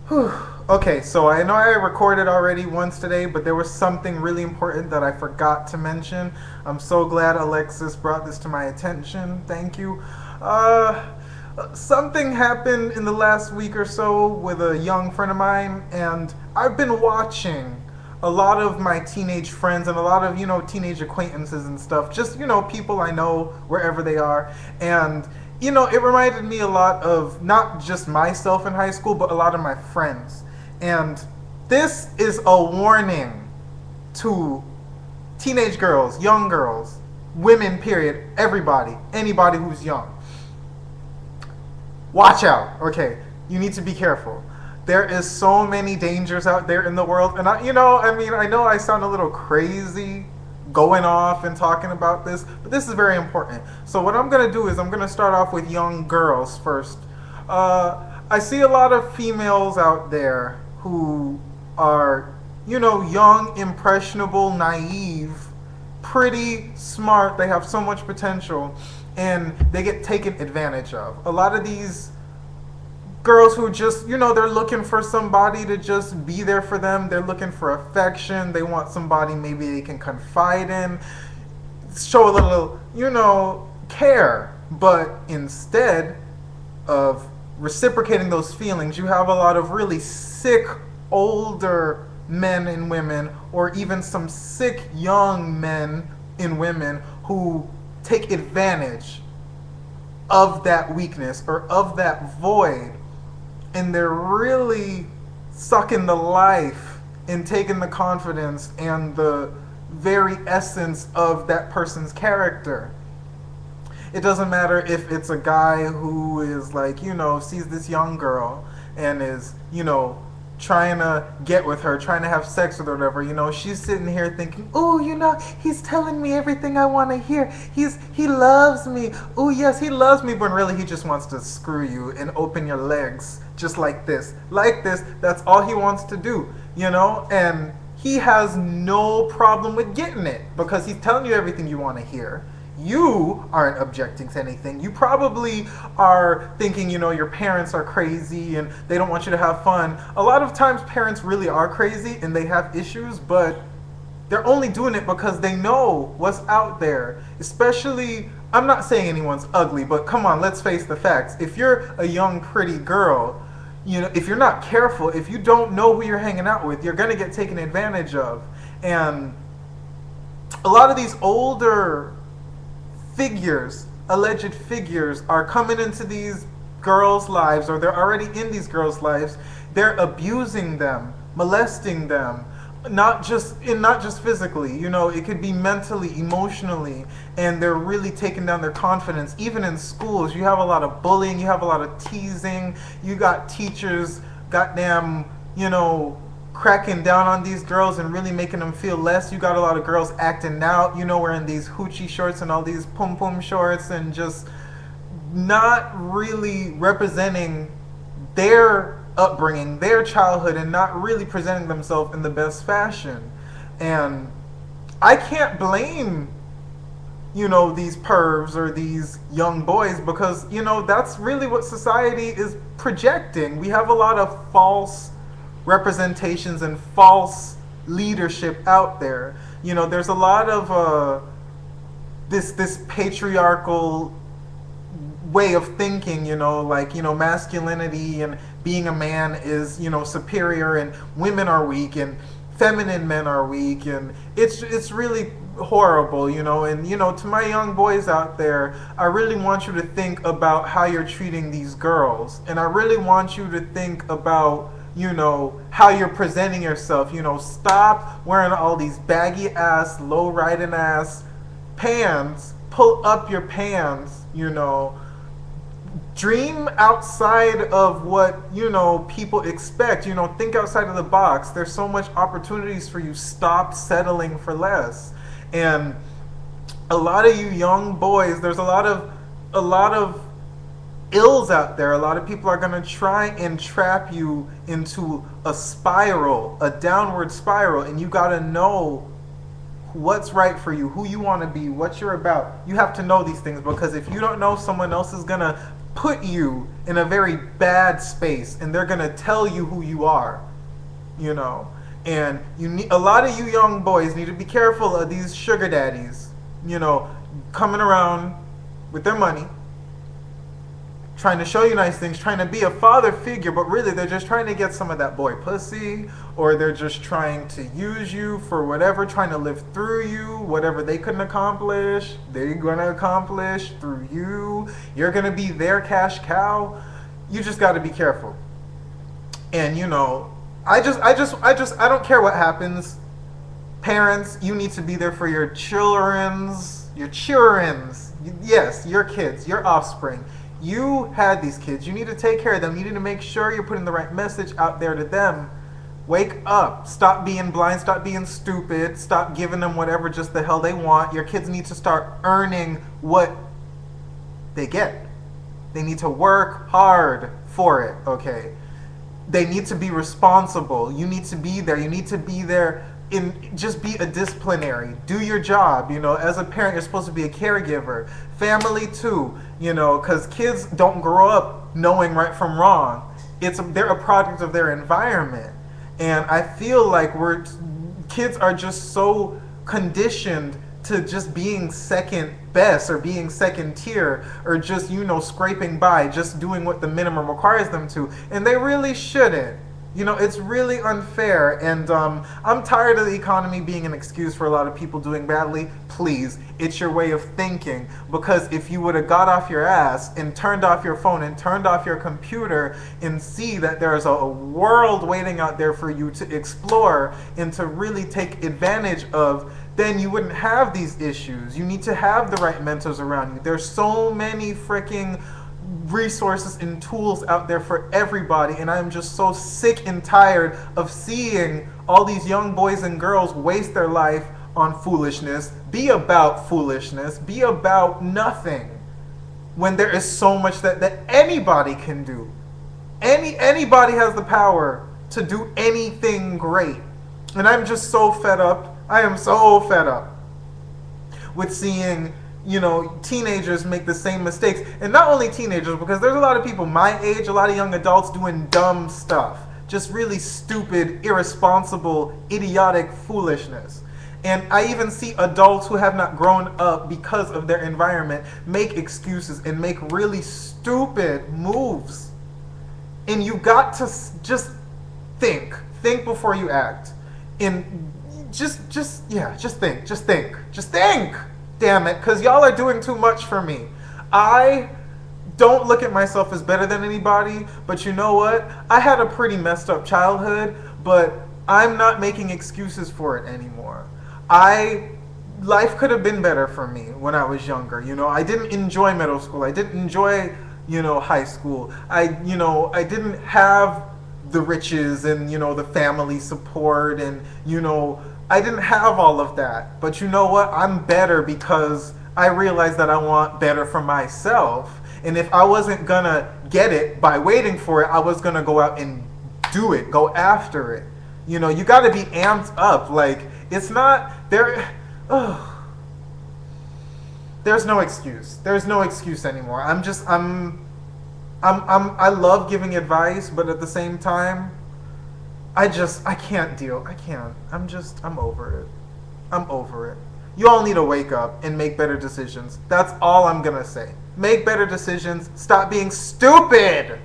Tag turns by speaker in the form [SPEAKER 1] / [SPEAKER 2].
[SPEAKER 1] Whew. Okay, so I know I recorded already once today, but there was something really important that I forgot to mention. I'm so glad Alexis brought this to my attention. Thank you. Uh, Something happened in the last week or so with a young friend of mine, and I've been watching a lot of my teenage friends and a lot of, teenage acquaintances and stuff, just, people I know wherever they are. And it reminded me a lot of not just myself in high school, but a lot of my friends. And this is a warning to teenage girls, young girls, women, period, everybody, anybody who's young. Watch out, okay? You need to be careful. There is so many dangers out there in the world, and I know I sound a little crazy going off and talking about this, but this is very important. So what I'm gonna do is I'm gonna start off with young girls first. I see a lot of females out there who are, young, impressionable, naive, pretty smart. They have so much potential, and they get taken advantage of. A lot of these girls who just, they're looking for somebody to just be there for them. They're looking for affection. They want somebody maybe they can confide in, show a little, care. But instead of reciprocating those feelings, you have a lot of really sick older men and women, or even some sick young men and women who take advantage of that weakness or of that void, and they're really sucking the life and taking the confidence and the very essence of that person's character. It doesn't matter if it's a guy who is like, sees this young girl and is, trying to get with her, trying to have sex with her, or whatever. She's sitting here thinking, oh, he's telling me everything I want to hear. He loves me. Oh, yes, he loves me. But really, he just wants to screw you and open your legs just like this. Like this. That's all he wants to do, And he has no problem with getting it because he's telling you everything you want to hear. You aren't objecting to anything. You probably are thinking, your parents are crazy and they don't want you to have fun. A lot of times parents really are crazy and they have issues, but they're only doing it because they know what's out there. Especially, I'm not saying anyone's ugly, but come on, let's face the facts. If you're a young, pretty girl, if you're not careful, if you don't know who you're hanging out with, you're going to get taken advantage of. And a lot of these older figures, alleged figures, are coming into these girls' lives, or they're already in these girls' lives. They're abusing them, molesting them, not just physically. It could be mentally, emotionally, and they're really taking down their confidence. Even in schools, you have a lot of bullying, you have a lot of teasing. You got teachers, goddamn, cracking down on these girls and really making them feel less. You got a lot of girls acting out, wearing these hoochie shorts and all these pum pum shorts and just not really representing their upbringing, their childhood, and not really presenting themselves in the best fashion. And I can't blame, these pervs or these young boys because, that's really what society is projecting. We have a lot of false representations and false leadership out there. There's a lot of this patriarchal way of thinking, masculinity and being a man is, superior, and women are weak, and feminine men are weak, and it's really horrible, and to my young boys out there, I really want you to think about how you're treating these girls, and I really want you to think about how you're presenting yourself. Stop wearing all these baggy ass, low riding ass pants. Pull up your pants, Dream outside of what, people expect. Think outside of the box. There's so much opportunities for you. Stop settling for less. And a lot of you young boys, there's a lot of ills out there. A lot of people are going to try and trap you into a spiral, a downward spiral, and you got to know what's right for you, who you want to be, what you're about. You have to know these things, because if you don't know, someone else is going to put you in a very bad space, and they're gonna tell you who you are, you know. And you need, a lot of you young boys need to be careful of these sugar daddies, you know, coming around with their money, trying to show you nice things, trying to be a father figure, but really they're just trying to get some of that boy pussy, or they're just trying to use you for whatever, trying to live through you. Whatever they couldn't accomplish, they're gonna accomplish through you. You're gonna be their cash cow. You just got to be careful. And you know, I don't care what happens. Parents, you need to be there for your children's, yes, your kids, your offspring. You had these kids. You need to take care of them. You need to make sure you're putting the right message out there to them. Wake up. Stop being blind. Stop being stupid. Stop giving them whatever just the hell they want. Your kids need to start earning what they get. They need to work hard for it, okay? They need to be responsible. You need to be there. You need to be there. Just be a disciplinary. Do your job. You know, as a parent, you're supposed to be a caregiver. Family too. You know, because kids don't grow up knowing right from wrong. They're a product of their environment, and I feel like kids are just so conditioned to just being second best, or being second tier, or just, you know, scraping by, just doing what the minimum requires them to, and they really shouldn't. You know, it's really unfair, and I'm tired of the economy being an excuse for a lot of people doing badly. Please, it's your way of thinking, because if you would have got off your ass and turned off your phone and turned off your computer and see that there's a world waiting out there for you to explore and to really take advantage of, then you wouldn't have these issues. You need to have the right mentors around you. There's so many freaking resources and tools out there for everybody, and I'm just so sick and tired of seeing all these young boys and girls waste their life on foolishness, be about foolishness, be about nothing, when there is so much that anybody can do. Anybody has the power to do anything great. And I'm just so fed up. I am so fed up with seeing, you know, teenagers make the same mistakes. And not only teenagers, because there's a lot of people my age, a lot of young adults doing dumb stuff. Just really stupid, irresponsible, idiotic foolishness. And I even see adults who have not grown up because of their environment make excuses and make really stupid moves. And you got to just think. Think before you act. And just think. Damn it, because y'all are doing too much for me. I don't look at myself as better than anybody, but you know what? I had a pretty messed up childhood, but I'm not making excuses for it anymore. Life could have been better for me when I was younger. You know, I didn't enjoy middle school. I didn't enjoy, you know, high school. I didn't have the riches and, you know, the family support, and, you know, I didn't have all of that. But you know what? I'm better because I realized that I want better for myself. And if I wasn't gonna get it by waiting for it, I was gonna go out and do it, go after it. You know, you gotta be amped up. Like, it's not there. There's no excuse. There's no excuse anymore. I love giving advice, but at the same time, I can't deal. I'm over it. I'm over it. You all need to wake up and make better decisions. That's all I'm gonna say. Make better decisions. Stop being stupid.